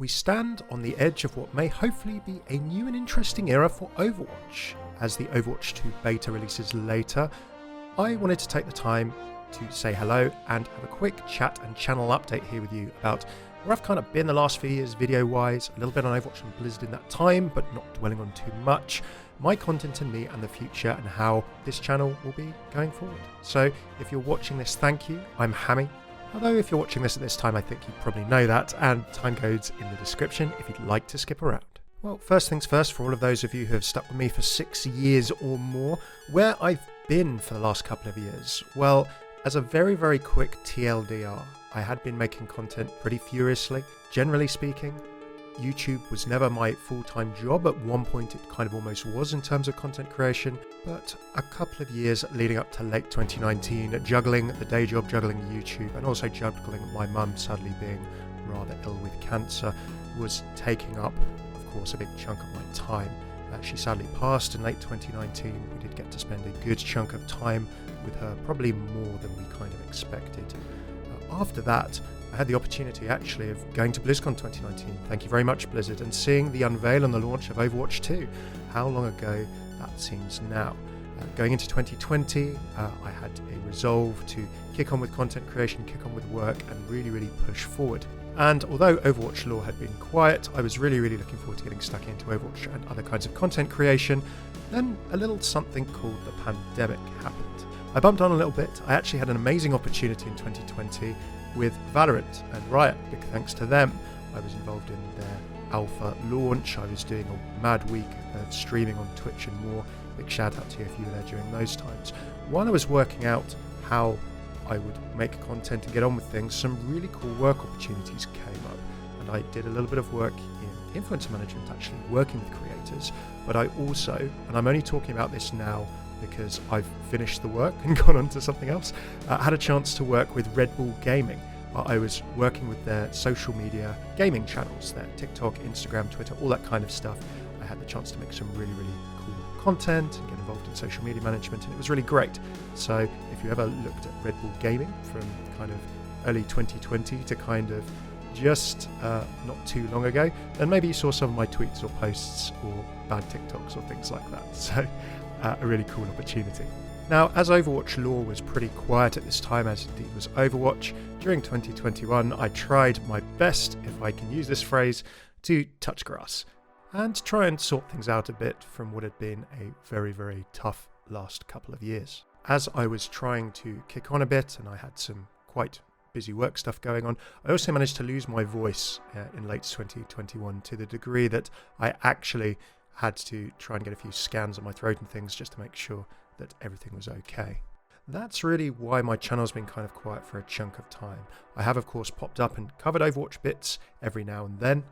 We stand on the edge of what may hopefully be a new and interesting era for Overwatch. As the Overwatch 2 beta releases later, I wanted to take the time to say hello and have a quick chat and channel update here with you about where I've kind of been the last few years video-wise, a little bit on Overwatch and Blizzard in that time, but not dwelling on too much, my content and me and the future and how this channel will be going forward. So if you're watching this, thank you. I'm HAMMEH. Although if you're watching this at this time, I think you probably know that, and time code's in the description if you'd like to skip around. Well, first things first, for all of those of you who have stuck with me for 6 years or more, where I've been for the last couple of years. Well, as a very, very quick TLDR, I had been making content pretty furiously. Generally speaking, YouTube was never my full-time job. At one point it kind of almost was in terms of content creation, but a couple of years leading up to late 2019, juggling the day job, juggling YouTube, and also juggling my mum sadly being rather ill with cancer, was taking up, of course, a big chunk of my time. She sadly passed in late 2019. We did get to spend a good chunk of time with her, probably more than we kind of expected. After that, I had the opportunity actually of going to Blizzcon 2019, thank you very much Blizzard, and seeing the unveil and the launch of Overwatch 2. How long ago that seems now. Going into 2020, I had a resolve to kick on with content creation, kick on with work, and really push forward. And although Overwatch lore had been quiet, I was really looking forward to getting stuck into Overwatch and other kinds of content creation. Then a little something called the pandemic happened. I bumped on a little bit. I actually had an amazing opportunity in 2020 with Valorant and Riot. Big thanks to them. I was involved in their alpha launch. I was doing a mad week of streaming on Twitch and more. Big shout out to you if you were there during those times. While I was working out how I would make content and get on with things, some really cool work opportunities came up. And I did a little bit of work in influencer management, actually working with creators. But I also, and I'm only talking about this now because I've finished the work and gone on to something else, had a chance to work with Red Bull Gaming. I was working with their social media gaming channels, their TikTok, Instagram, Twitter, all that kind of stuff. I had the chance to make some really cool content and get involved in social media management, and it was really great. So if you ever looked at Red Bull Gaming from kind of early 2020 to kind of just not too long ago, then maybe you saw some of my tweets or posts or bad TikToks or things like that. So a really cool opportunity. Now, as Overwatch lore was pretty quiet at this time, as indeed was Overwatch, during 2021 I tried my best, if I can use this phrase, to touch grass and try and sort things out a bit from what had been a very tough last couple of years. As I was trying to kick on a bit and I had some quite busy work stuff going on, I also managed to lose my voice in late 2021 to the degree that I actually had to try and get a few scans on my throat and things just to make sure that everything was okay. That's really why my channel's been kind of quiet for a chunk of time. I have of course popped up and covered Overwatch bits every now and then,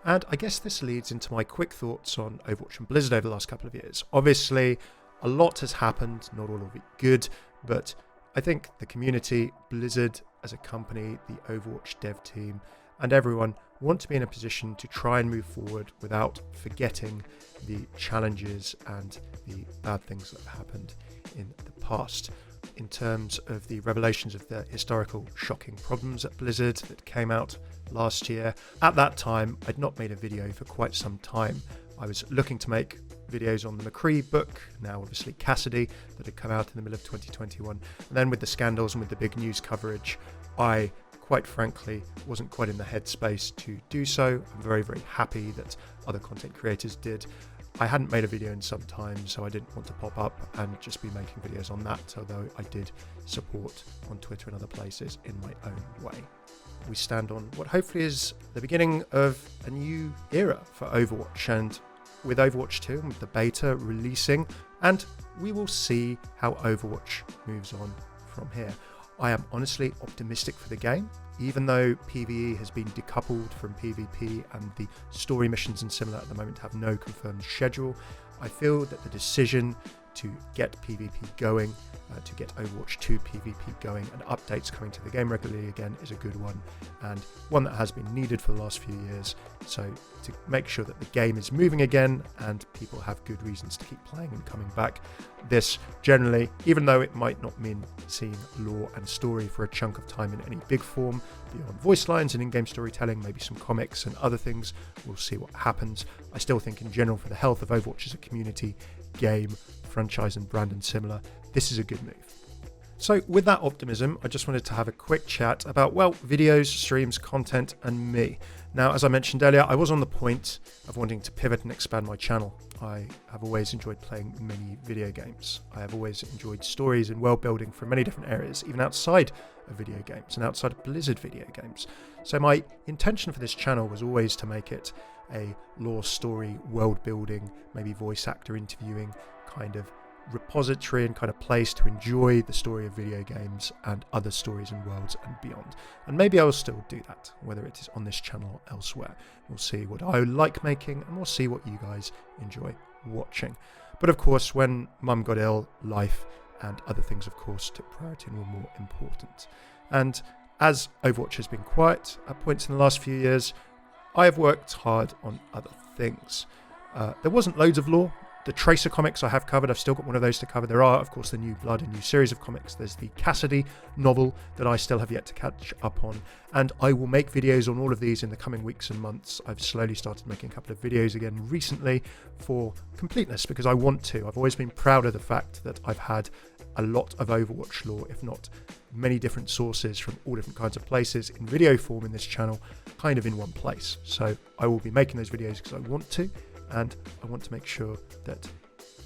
and I guess this leads into my quick thoughts on Overwatch and Blizzard over the last couple of years. Obviously, a lot has happened, not all of it good, but I think the community, Blizzard as a company, the Overwatch dev team, and everyone want to be in a position to try and move forward without forgetting the challenges and the bad things that have happened in the past. In terms of the revelations of the historical shocking problems at Blizzard that came out last year, at that time I'd not made a video for quite some time. I was looking to make videos on the McCree book, now obviously Cassidy, that had come out in the middle of 2021. And then with the scandals and with the big news coverage, I quite frankly wasn't quite in the headspace to do so. I'm very happy that other content creators did. I hadn't made a video in some time, so I didn't want to pop up and just be making videos on that, although I did support on Twitter and other places in my own way. We stand on what hopefully is the beginning of a new era for Overwatch, and with Overwatch 2 and with the beta releasing, and we will see how Overwatch moves on from here. I am honestly optimistic for the game, even though PvE has been decoupled from PvP and the story missions and similar at the moment have no confirmed schedule. I feel that the decision to get PvP going, to get Overwatch 2 PvP going, and updates coming to the game regularly again is a good one, and one that has been needed for the last few years. So to make sure that the game is moving again and people have good reasons to keep playing and coming back, this generally, even though it might not mean seeing lore and story for a chunk of time in any big form, beyond voice lines and in-game storytelling, maybe some comics and other things, we'll see what happens. I still think in general, for the health of Overwatch as a community, game, franchise and brand and similar, this is a good move. So with that optimism, I just wanted to have a quick chat about, well, videos, streams, content, and me. Now, as I mentioned earlier, I was on the point of wanting to pivot and expand my channel. I have always enjoyed playing many video games. I have always enjoyed stories and world building from many different areas, even outside of video games and outside of Blizzard video games. So my intention for this channel was always to make it a lore story, world building, maybe voice actor interviewing kind of repository and kind of place to enjoy the story of video games and other stories and worlds and beyond. And maybe I will still do that, whether it is on this channel or elsewhere. We'll see what I like making and we'll see what you guys enjoy watching. But of course, when mum got ill, life and other things, of course, took priority and were more important. And as Overwatch has been quiet at points in the last few years, I have worked hard on other things. There wasn't loads of lore. The Tracer comics I have covered. I've still got one of those to cover. There are, of course, the New Blood, a new series of comics. There's the Cassidy novel that I still have yet to catch up on. And I will make videos on all of these in the coming weeks and months. I've slowly started making a couple of videos again recently for completeness, because I want to. I've always been proud of the fact that I've had a lot of Overwatch lore, if not many different sources from all different kinds of places in video form in this channel, kind of in one place. So I will be making those videos because I want to. And I want to make sure that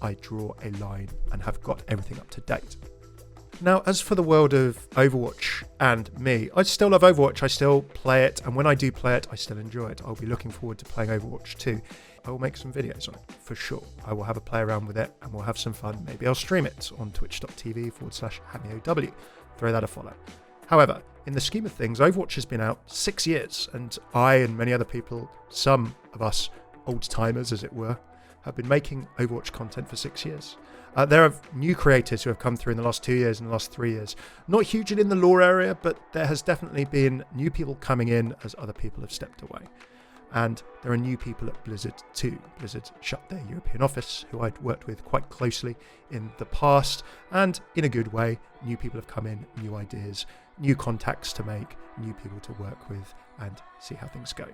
I draw a line and have got everything up to date. Now, as for the world of Overwatch and me, I still love Overwatch. I still play it, and when I do play it, I still enjoy it. I'll be looking forward to playing Overwatch 2. I will make some videos on it, for sure. I will have a play around with it, and we'll have some fun. Maybe I'll stream it on twitch.tv/HAMMEHOW. Throw that a follow. However, in the scheme of things, Overwatch has been out 6 years, and I and many other people, some of us old-timers, as it were, have been making Overwatch content for 6 years. There are new creators who have come through in the last 2 years and the last 3 years. Not hugely in the lore area, but there has definitely been new people coming in as other people have stepped away. And there are new people at Blizzard too. Blizzard shut their European office, who I'd worked with quite closely in the past, and in a good way, new people have come in, new ideas, new contacts to make, new people to work with, and see how things go.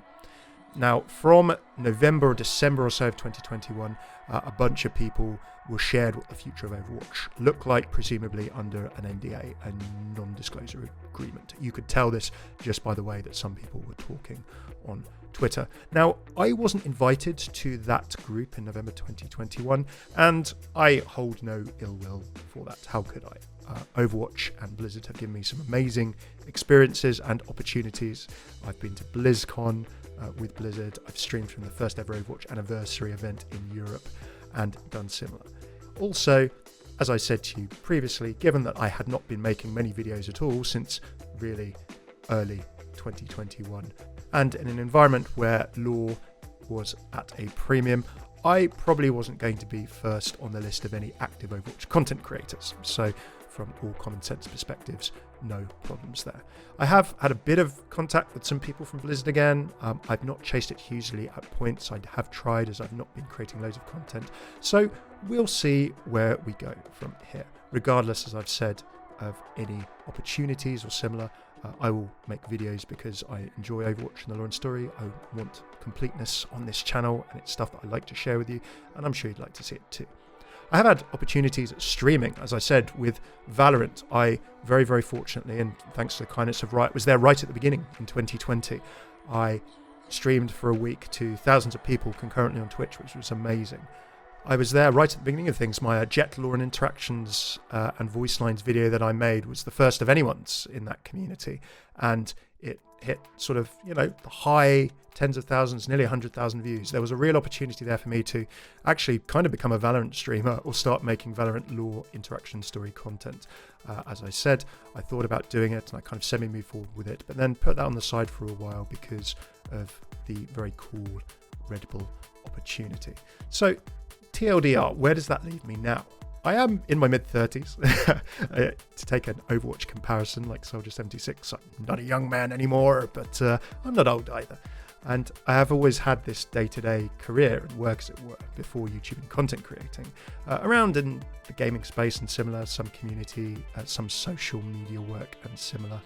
Now, from November or December or so of 2021, a bunch of people were shared what the future of Overwatch looked like, presumably under an NDA, a non-disclosure agreement. You could tell this just by the way that some people were talking on Twitter. Now, I wasn't invited to that group in November 2021, and I hold no ill will for that. How could I? Overwatch and Blizzard have given me some amazing experiences and opportunities. I've been to Blizzcon with Blizzard. I've streamed from the first ever Overwatch anniversary event in Europe and done similar. Also, as I said to you previously, given that I had not been making many videos at all since really early 2021, and in an environment where lore was at a premium, I probably wasn't going to be first on the list of any active Overwatch content creators. So from all common sense perspectives, no problems there. I have had a bit of contact with some people from Blizzard again. I've not chased it hugely at points. I have tried, as I've not been creating loads of content. So we'll see where we go from here. Regardless, as I've said, of any opportunities or similar, I will make videos because I enjoy Overwatch and the lore and story. I want completeness on this channel, and it's stuff that I like to share with you, and I'm sure you'd like to see it too. I have had opportunities at streaming, as I said, with Valorant. I very, very fortunately, and thanks to the kindness of Riot, was there right at the beginning in 2020. I streamed for a week to thousands of people concurrently on Twitch, which was amazing. I was there right at the beginning of things. My Jet Lore and Interactions and Voice Lines video that I made was the first of anyone's in that community. And it hit sort of, the high tens of thousands, nearly 100,000 views. There was a real opportunity there for me to actually kind of become a Valorant streamer or start making Valorant lore interaction story content. As I said, I thought about doing it and I kind of semi-moved forward with it, but then put that on the side for a while because of the very cool Red Bull opportunity. So TLDR, where does that leave me now? I am in my mid-30s. To take an Overwatch comparison, like Soldier 76, I'm not a young man anymore, but I'm not old either. And I have always had this day-to-day career and work, as it were, before YouTube and content creating, around in the gaming space and similar, some community, some social media work and similar.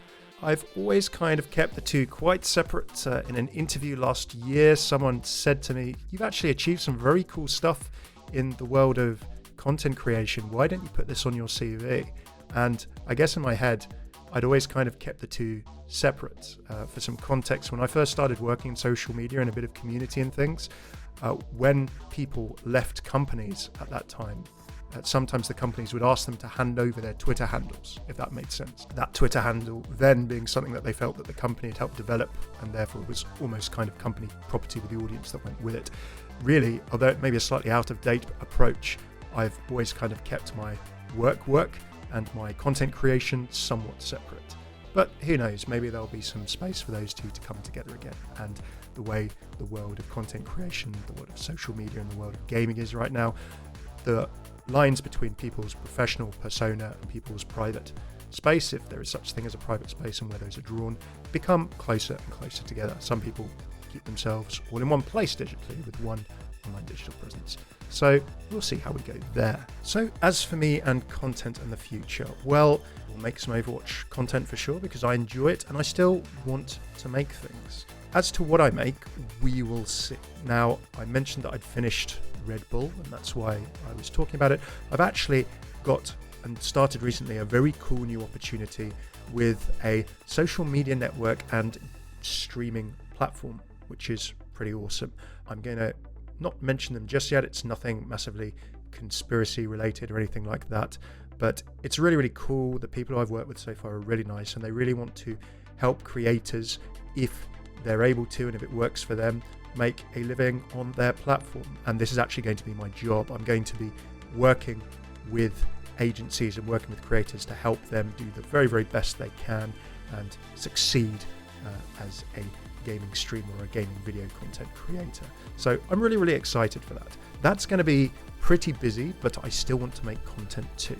I've always kind of kept the two quite separate. In an interview last year, someone said to me, "You've actually achieved some very cool stuff in the world of content creation. Why don't you put this on your CV?" And I guess in my head, I'd always kind of kept the two separate. For some context, when I first started working in social media and a bit of community and things, when people left companies at that time, sometimes the companies would ask them to hand over their Twitter handles, if that made sense. That Twitter handle then being something that they felt that the company had helped develop, and therefore was almost kind of company property with the audience that went with it. Really, although it may be a slightly out of date approach, I've always kind of kept my work and my content creation somewhat separate. But who knows, maybe there'll be some space for those two to come together again. And the way the world of content creation, the world of social media and the world of gaming is right now, the lines between people's professional persona and people's private space, if there is such thing as a private space and where those are drawn, become closer and closer together. Some people keep themselves all in one place digitally with one online digital presence. So we'll see how we go there. So as for me and content in the future, well, we'll make some Overwatch content for sure because I enjoy it and I still want to make things. As to what I make, we will see. Now, I mentioned that I'd finished Red Bull, and that's why I was talking about it. I've actually got and started recently a very cool new opportunity with a social media network and streaming platform, which is pretty awesome. I'm going to not mention them just yet. It's nothing massively conspiracy related or anything like that, but it's really, really cool. The people I've worked with so far are really nice, and they really want to help creators, if they're able to and if it works for them, make a living on their platform. And this is actually going to be my job. I'm going to be working with agencies and working with creators to help them do the very, very best they can and succeed as a gaming streamer or a gaming video content creator. So I'm really, really excited for that. That's going to be pretty busy, but I still want to make content too.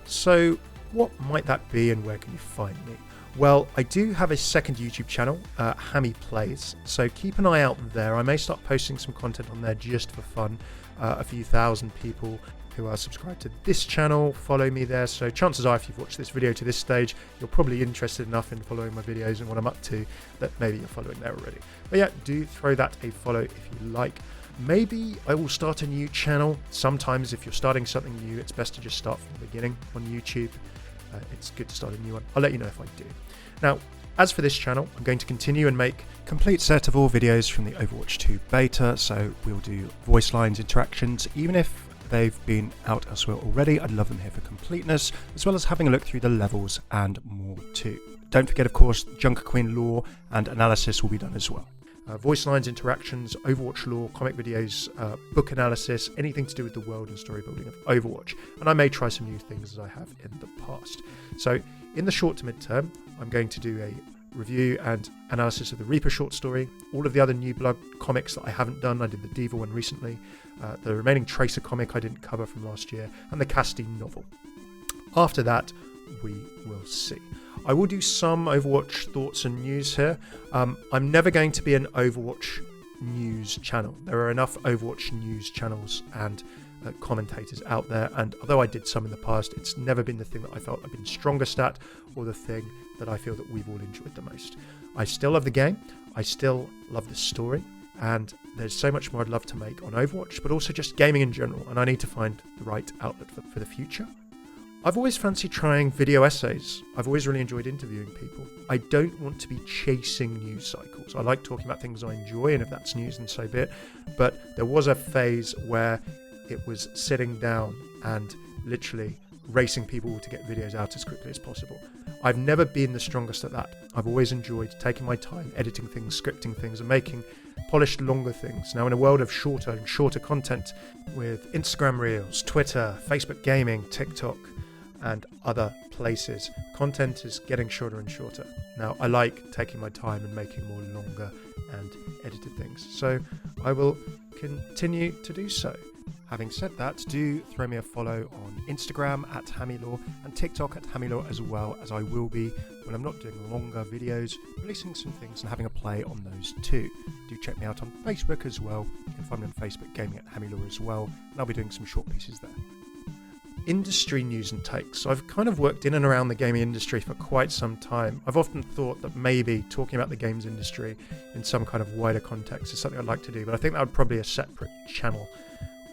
So what might that be and where can you find me? Well, I do have a second YouTube channel, HAMMEH Plays, so keep an eye out there. I may start posting some content on there just for fun. A few thousand people who are subscribed to this channel follow me there, so chances are if you've watched this video to this stage, you're probably interested enough in following my videos and what I'm up to that maybe you're following there already. But yeah, do throw that a follow if you like. Maybe I will start a new channel. Sometimes if you're starting something new, it's best to just start from the beginning on YouTube. It's good to start a new one. I'll let you know if I do. Now, as for this channel, I'm going to continue and make a complete set of all videos from the Overwatch 2 beta. So we'll do voice lines, interactions, even if they've been out elsewhere already. I'd love them here for completeness, as well as having a look through the levels and more too. Don't forget, of course, Junker Queen lore and analysis will be done as well. Voice lines, interactions, Overwatch lore, comic videos, book analysis, anything to do with the world and story building of Overwatch. And I may try some new things as I have in the past. So in the short to mid-term, I'm going to do a review and analysis of the Reaper short story, all of the other New Blood comics that I haven't done. I did the Diva one recently, the remaining Tracer comic I didn't cover from last year, and the Castine novel. After that, we will see. I will do some Overwatch thoughts and news here. I'm never going to be an Overwatch news channel. There are enough Overwatch news channels and commentators out there, and although I did some in the past, it's never been the thing that I felt I've been strongest at or the thing that I feel that we've all enjoyed the most. I still love the game, I still love the story, and there's so much more I'd love to make on Overwatch, but also just gaming in general, and I need to find the right outlet for the future. I've always fancied trying video essays. I've always really enjoyed interviewing people. I don't want to be chasing news cycles. I like talking about things I enjoy, and if that's news, then so be it. But there was a phase where it was sitting down and literally racing people to get videos out as quickly as possible. I've never been the strongest at that. I've always enjoyed taking my time, editing things, scripting things, and making polished, longer things. Now, in a world of shorter and shorter content with Instagram Reels, Twitter, Facebook Gaming, TikTok, and other places, content is getting shorter and shorter. Now, I like taking my time and making more longer and edited things, so I will continue to do so. Having said that, do throw me a follow on Instagram at HAMMEHLAW and TikTok at HAMMEHLAW, as well, as I will be, when I'm not doing longer videos, releasing some things and having a play on those too. Do check me out on Facebook as well. You can find me on Facebook, Gaming at HAMMEHLAW as well, and I'll be doing some short pieces there. Industry news and takes. So I've kind of worked in and around the gaming industry for quite some time. I've often thought that maybe talking about the games industry in some kind of wider context is something I'd like to do, but I think that would probably be a separate channel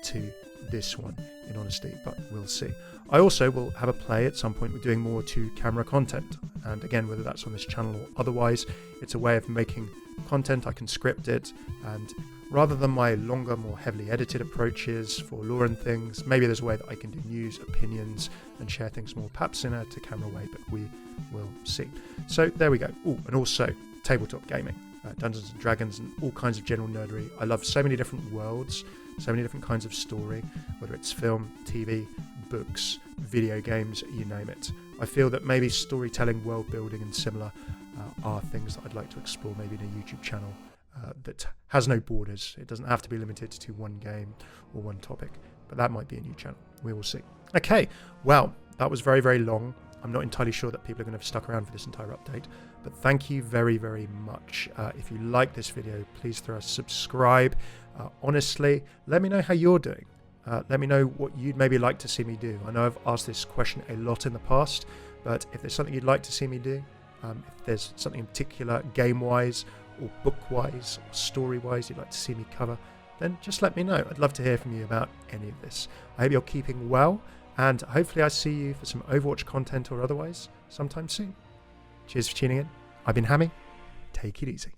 to this one, in honesty, but we'll see. I also will have a play at some point with doing more to camera content, and again, whether that's on this channel or otherwise, it's a way of making content. I can script it, and rather than my longer, more heavily edited approaches for lore and things, maybe there's a way that I can do news, opinions, and share things more perhaps in a to camera way, but we will see. So there we go. Oh, and also tabletop gaming, Dungeons and Dragons, and all kinds of general nerdery. I love so many different worlds, so many different kinds of story, whether it's film, TV, books, video games, you name it. I feel that maybe storytelling, world building, and similar are things that I'd like to explore, maybe in a YouTube channel that has no borders. It doesn't have to be limited to one game or one topic, but that might be a new channel. We will see. Okay, well, that was very, very long. I'm not entirely sure that people are going to have stuck around for this entire update, but thank you very, very much. If you like this video, please throw a subscribe. Honestly, let me know how you're doing. Let me know what you'd maybe like to see me do. I know I've asked this question a lot in the past, but if there's something you'd like to see me do, if there's something in particular game-wise or book-wise or story-wise you'd like to see me cover, then just let me know. I'd love to hear from you about any of this. I hope you're keeping well, and hopefully I see you for some Overwatch content or otherwise sometime soon. Cheers for tuning in. I've been Hammy. Take it easy.